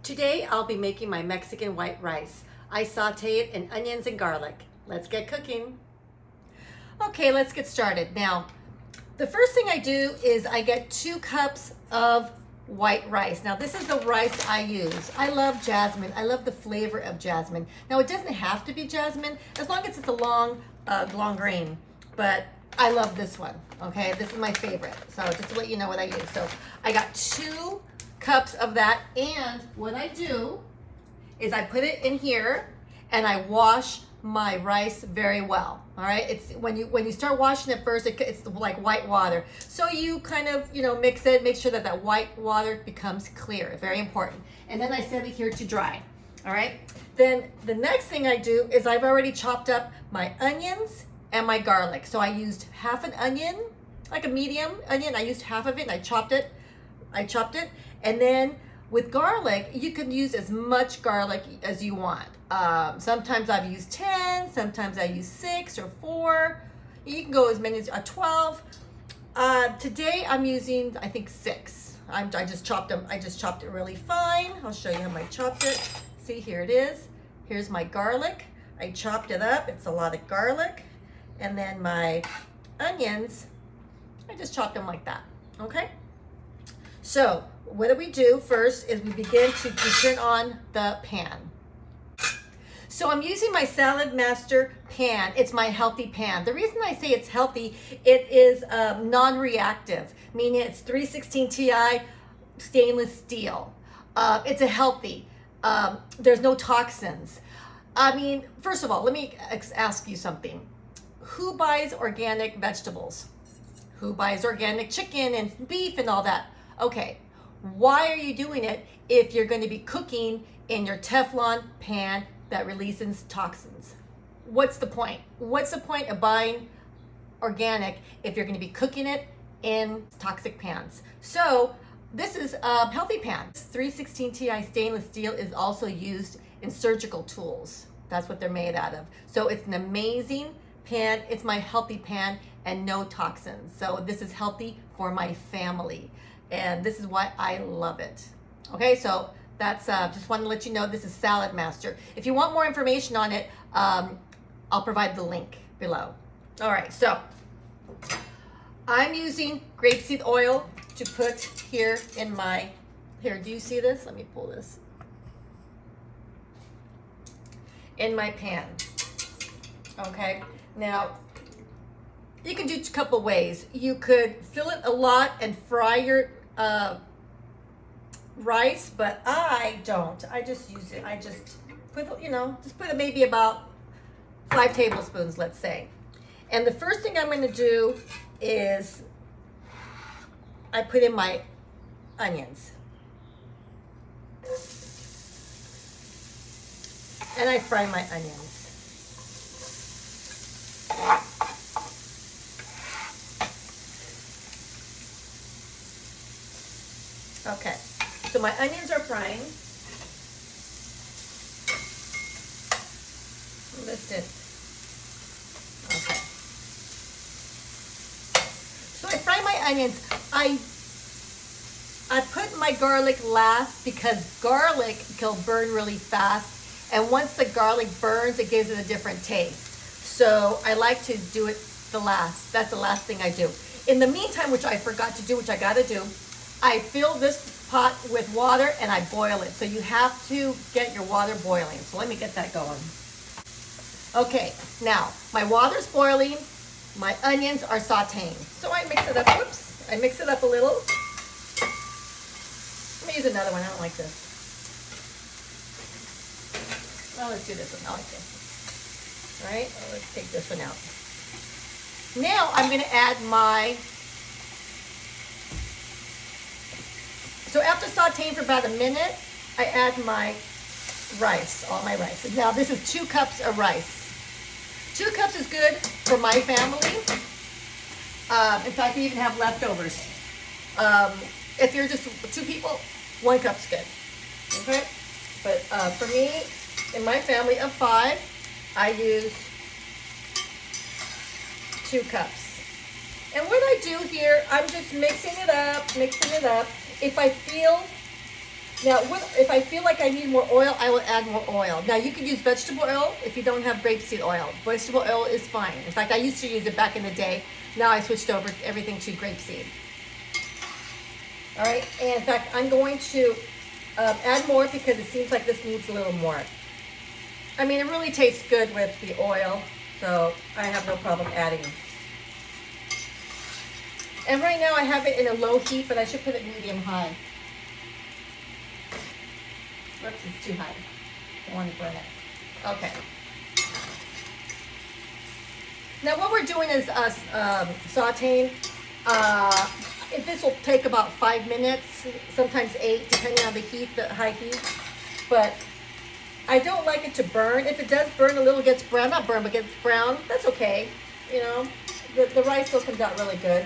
Today I'll be making my Mexican white rice. I saute it in onions and garlic. Let's get cooking. Okay, let's get started. Now, the first thing I do is I get 2 cups of white rice. Now, this is the rice I use. I love jasmine. I love the flavor of jasmine. Now, it doesn't have to be jasmine as long as it's a long grain, but I love this one, okay? This is my favorite. So just to let you know what I use. So I got 2 cups of that, and what I do is I put it in here and I wash my rice very well. All right, it's when you start washing it first, it's like white water. So you kind of mix it, make sure that that white water becomes clear. Very important. And then I set it here to dry. All right. Then the next thing I do is I've already chopped up my onions and my garlic. So I used half an onion, like a medium onion. I used half of it and I chopped it. And then with garlic, you can use as much garlic as you want. Sometimes I've used 10, sometimes I use 6 or 4. You can go as many as 12. Today I'm using, I think, 6. I just chopped them. I just chopped it really fine. I'll show you how I chopped it. See, here it is. Here's my garlic. I chopped it up. It's a lot of garlic. And then my onions, I just chopped them like that. Okay? So what do we do first is we begin to turn on the pan. So I'm using my Saladmaster pan. It's my healthy pan. The reason I say it's healthy, it is non-reactive, meaning it's 316 Ti stainless steel. It's a healthy. There's no toxins. I mean, first of all, let me ask you something. Who buys organic vegetables? Who buys organic chicken and beef and all that? Okay, why are you doing it if you're going to be cooking in your Teflon pan that releases toxins? What's the point? What's the point of buying organic if you're going to be cooking it in toxic pans? So this is a healthy pan. 316 Ti stainless steel is also used in surgical tools. That's what they're made out of. So it's an amazing pan. It's my healthy pan and no toxins. So this is healthy for my family. And this is why I love it. Okay, so that's just wanted to let you know this is Saladmaster. If you want more information on it, I'll provide the link below. All right, so I'm using grapeseed oil to put here in my, here, do you see this? Let me pull this. In my pan. Okay, now you can do it a couple ways. You could fill it a lot and fry your rice, but I don't. I just use it. I just put, just put maybe about 5 tablespoons, let's say. And the first thing I'm going to do is I put in my onions. And I fry my onions. Okay, so my onions are frying. Lift it. Okay. So I fry my onions. I put my garlic last because garlic can burn really fast. And once the garlic burns, it gives it a different taste. So I like to do it the last. That's the last thing I do. In the meantime, which I forgot to do, which I got to do, I fill this pot with water and I boil it. So you have to get your water boiling. So let me get that going. Okay, now my water's boiling, my onions are sauteing. So I mix it up, whoops, I mix it up a little. Let me use another one, I don't like this. Well, let's do this one, I like this. All right, well, let's take this one out. Now I'm gonna add my, so after sauteing for about a minute, I add my rice, all my rice. Now this is 2 cups of rice. 2 cups is good for my family. In fact, we even have leftovers. If you're just 2 people, 1 cup's good. Okay? But for me, in my family of 5, I use 2 cups. And what I do here, I'm just mixing it up. If I feel Now, if I feel like I need more oil, I will add more oil. Now, you can use vegetable oil if you don't have grapeseed oil. Vegetable oil is fine. In fact, I used to use it back in the day. Now I switched over everything to grapeseed. All right, and in fact, I'm going to add more because it seems like this needs a little more. I mean, it really tastes good with the oil, so I have no problem adding. And right now I have it in a low heat, but I should put it medium high. Whoops, it's too high. I want to burn it. Okay. Now what we're doing is sauteing. This will take about 5 minutes, sometimes 8, depending on the heat, the high heat. But I don't like it to burn. If it does burn a little, gets brown, not burn, but gets brown, that's okay. You know, the rice still comes out really good.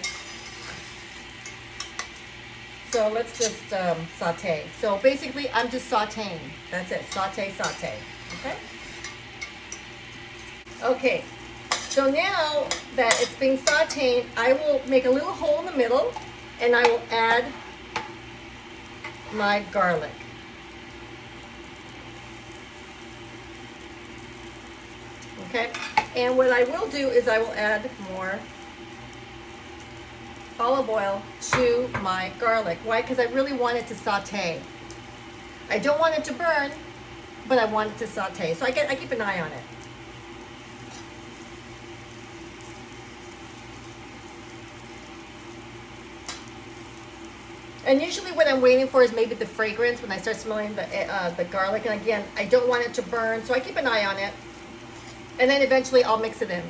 So let's just saute. So basically, I'm just sauteing. That's it. Saute, saute. Okay? Okay. So now that it's being sauteed, I will make a little hole in the middle, and I will add my garlic. Okay? And what I will do is I will add more olive oil to my garlic. Why? Because I really want it to saute. I don't want it to burn, but I want it to saute. So I keep an eye on it. And usually what I'm waiting for is maybe the fragrance when I start smelling the garlic. And again, I don't want it to burn, so I keep an eye on it. And then eventually I'll mix it in.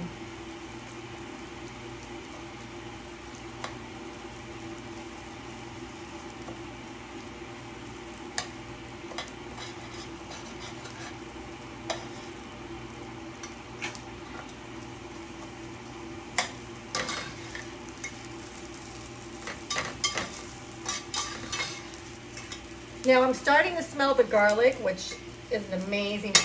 Now I'm starting to smell the garlic, which is amazing.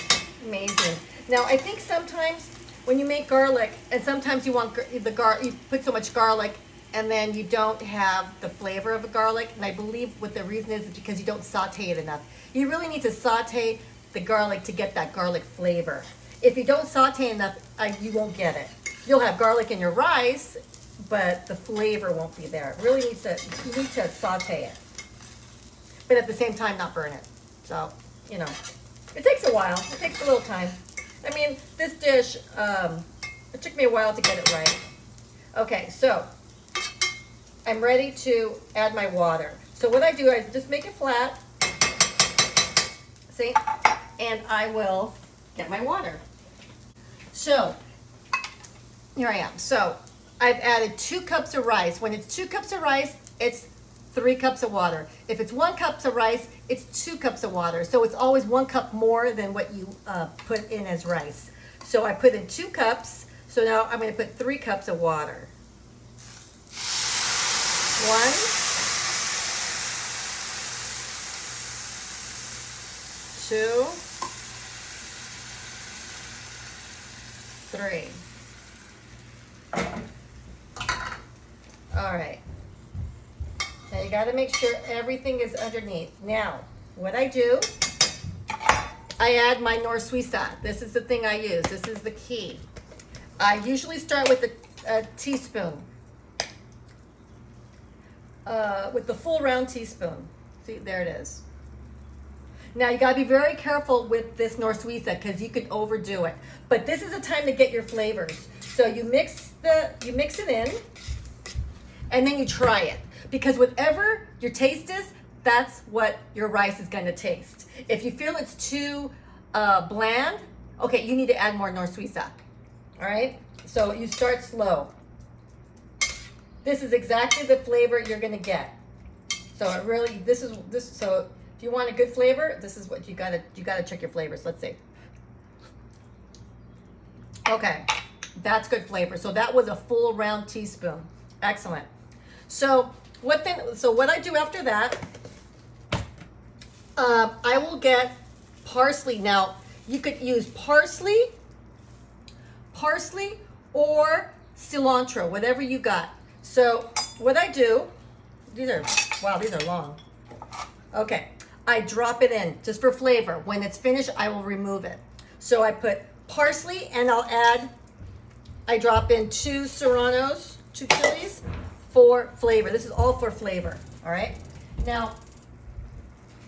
Now I think sometimes when you make garlic, and sometimes you want you put so much garlic, and then you don't have the flavor of the garlic. And I believe what the reason is because you don't saute it enough. You really need to saute the garlic to get that garlic flavor. If you don't saute enough, you won't get it. You'll have garlic in your rice, but the flavor won't be there. It really needs to, you need to saute it, but at the same time not burn it. So, you know, it takes a while. It takes a little time. I mean, this dish, it took me a while to get it right. Okay, so I'm ready to add my water. So what I do, I just make it flat, see, and I will get my water. So here I am. So I've added 2 cups of rice. When it's 2 cups of rice, it's 3 cups of water. If it's 1 cup of rice, it's 2 cups of water. So it's always 1 cup more than what you put in as rice. So I put in 2 cups. So now I'm going to put 3 cups of water. 1, 2, 3. All right. Now you got to make sure everything is underneath. Now, what I do, I add my Norsuisa. This is the thing I use. This is the key. I usually start with a teaspoon, with the full round teaspoon. See, there it is. Now you got to be very careful with this Norsuisa because you can overdo it. But this is a time to get your flavors. So you mix it in, and then you try it. Because whatever your taste is, that's what your rice is going to taste. If you feel it's too bland, okay, you need to add more Norsuisa. All right? So you start slow. This is exactly the flavor you're going to get. So it really, so if you want a good flavor, this is what you got to check your flavors. Let's see. Okay. That's good flavor. So that was a full round teaspoon. Excellent. So what I do after that, I will get parsley. Now you could use parsley or cilantro, whatever you got. So what I do, these are long. Okay, I drop it in just for flavor. When it's finished, I will remove it. So I put parsley and I drop in 2 serranos, 2 chilies for flavor. This is all for flavor, all right? Now,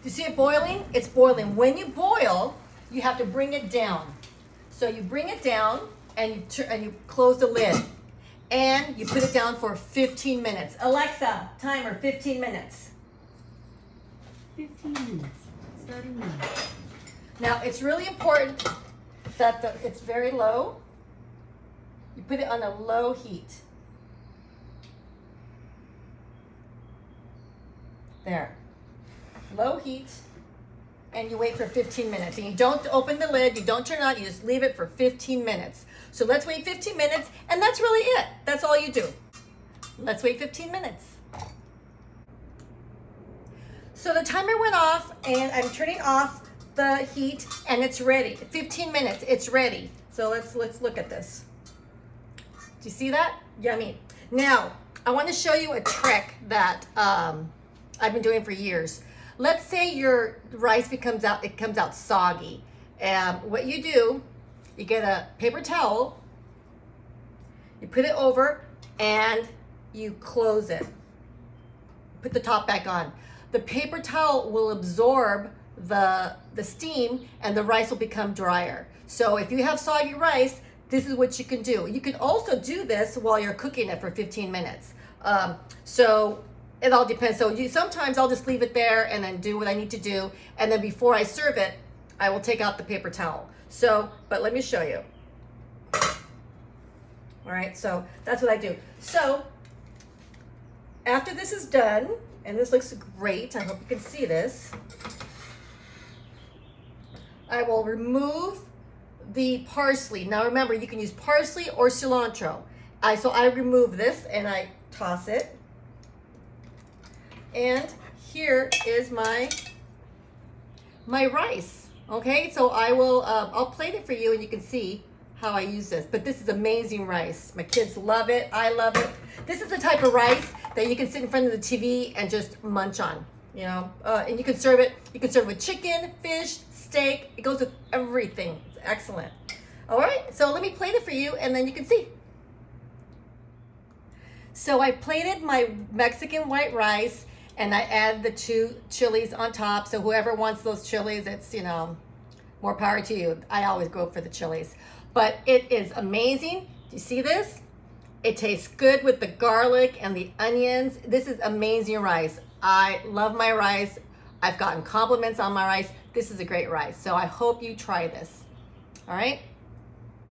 you see it boiling? It's boiling. When you boil, you have to bring it down. So you bring it down and you close the lid and you put it down for 15 minutes. Alexa, timer, 15 minutes. 15 minutes, starting now. Now, it's really important that it's very low. You put it on a low heat. There. Low heat, and you wait for 15 minutes. And you don't open the lid, you don't turn it on, you just leave it for 15 minutes. So let's wait 15 minutes, and that's really it. That's all you do. Let's wait 15 minutes. So the timer went off, and I'm turning off the heat, and it's ready. 15 minutes, it's ready. So let's look at this. Do you see that? Yummy. Now, I want to show you a trick that I've been doing for years. Let's say your rice comes out soggy. What you do, you get a paper towel, you put it over, and you close it. Put the top back on. The paper towel will absorb the steam, and the rice will become drier. So if you have soggy rice, this is what you can do. You can also do this while you're cooking it for 15 minutes. So it all depends. So sometimes I'll just leave it there and then do what I need to do. And then before I serve it, I will take out the paper towel. So, but let me show you. All right, so that's what I do. So after this is done, and this looks great, I hope you can see this, I will remove the parsley. Now remember, you can use parsley or cilantro. So I remove this and I toss it. And here is my rice. Okay, so I'll plate it for you and you can see how I use this. But this is amazing rice. My kids love it. I love it. This is the type of rice that you can sit in front of the TV and just munch on. You know, and you can serve it. You can serve it with chicken, fish, steak. It goes with everything. It's excellent. All right, so let me plate it for you and then you can see. So I plated my Mexican white rice and I add the 2 chilies on top. So whoever wants those chilies, it's, you know, more power to you. I always go for the chilies. But it is amazing. Do you see this? It tastes good with the garlic and the onions. This is amazing rice. I love my rice. I've gotten compliments on my rice. This is a great rice. So I hope you try this. All right?